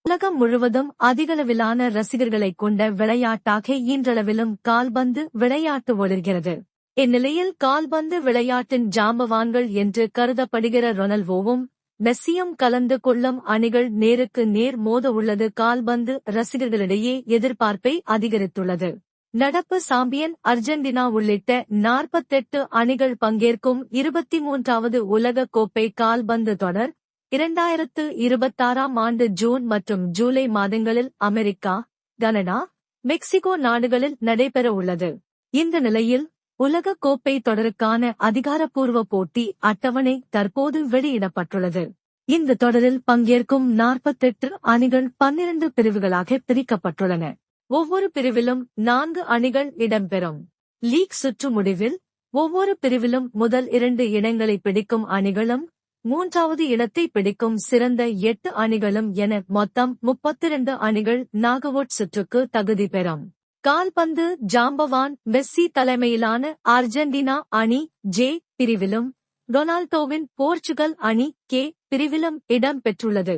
உலகம் முழுவதும் அதிகளவிலான ரசிகர்களைக் கொண்ட விளையாட்டாக இன்றளவிலும் கால்பந்து விளையாட்டு ஒளிர்கிறது. இந்நிலையில் கால்பந்து விளையாட்டின் ஜாம்பவான்கள் என்று கருதப்படுகிற ரொனால்டோவும் மெஸ்ஸியும் கலந்து கொள்ளும் அணிகள் நேருக்கு நேர் மோத உள்ளது கால்பந்து ரசிகர்களிடையே எதிர்பார்ப்பை அதிகரித்துள்ளது. நடப்பு சாம்பியன் அர்ஜென்டினா உள்ளிட்ட 48 அணிகள் பங்கேற்கும் 23வது உலக கோப்பை கால்பந்து தொடர் 2026ஆம் ஆண்டு ஜூன் மற்றும் ஜூலை மாதங்களில் அமெரிக்கா, கனடா, மெக்சிகோ நாடுகளில் நடைபெற உள்ளது. இந்த நிலையில் உலக கோப்பை தொடருக்கான அதிகாரப்பூர்வ போட்டி அட்டவணை தற்போது வெளியிடப்பட்டுள்ளது. இந்த தொடரில் பங்கேற்கும் 48 அணிகள் 12 பிரிவுகளாக பிரிக்கப்பட்டுள்ளன. ஒவ்வொரு பிரிவிலும் 4 அணிகள் இடம்பெறும். லீக் சுற்று முடிவில் ஒவ்வொரு பிரிவிலும் முதல் 2 இடங்களை பிடிக்கும் அணிகளும் 3வது இடத்தை பிடிக்கும் சிறந்த 8 அணிகளும் என மொத்தம் 32 அணிகள் நாக்-அவுட் சுற்றுக்கு தகுதி பெறும். கால்பந்து ஜாம்பவான் மெஸ்ஸி தலைமையிலான அர்ஜென்டினா அணி ஜே பிரிவிலும் ரொனால்டோவின் போர்ச்சுகல் அணி கே பிரிவிலும் இடம் பெற்றுள்ளது.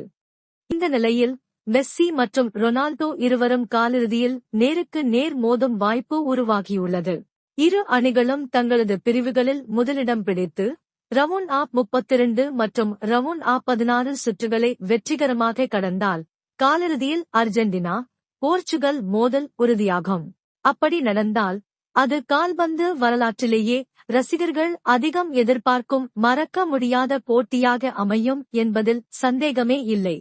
இந்த நிலையில் மெஸ்ஸி மற்றும் ரொனால்டோ இருவரும் காலிறுதியில் நேருக்கு நேர் மோதும் வாய்ப்பு உருவாகியுள்ளது. இரு அணிகளும் தங்களது பிரிவுகளில் முதலிடம் பிடித்து ரவுண்ட் ஆப் 32 மற்றும் ரவுண்ட் ஆப் 16 சுற்றுகளை வெற்றிகரமாக கடந்தால் காலிறுதியில் அர்ஜென்டினா போர்ச்சுகல் மோதல் உறுதியாகும். அப்படி நடந்தால் அது கால்பந்து வரலாற்றிலேயே ரசிகர்கள் அதிகம் எதிர்பார்க்கும் மறக்க முடியாத போட்டியாக அமையும் என்பதில் சந்தேகமே இல்லை.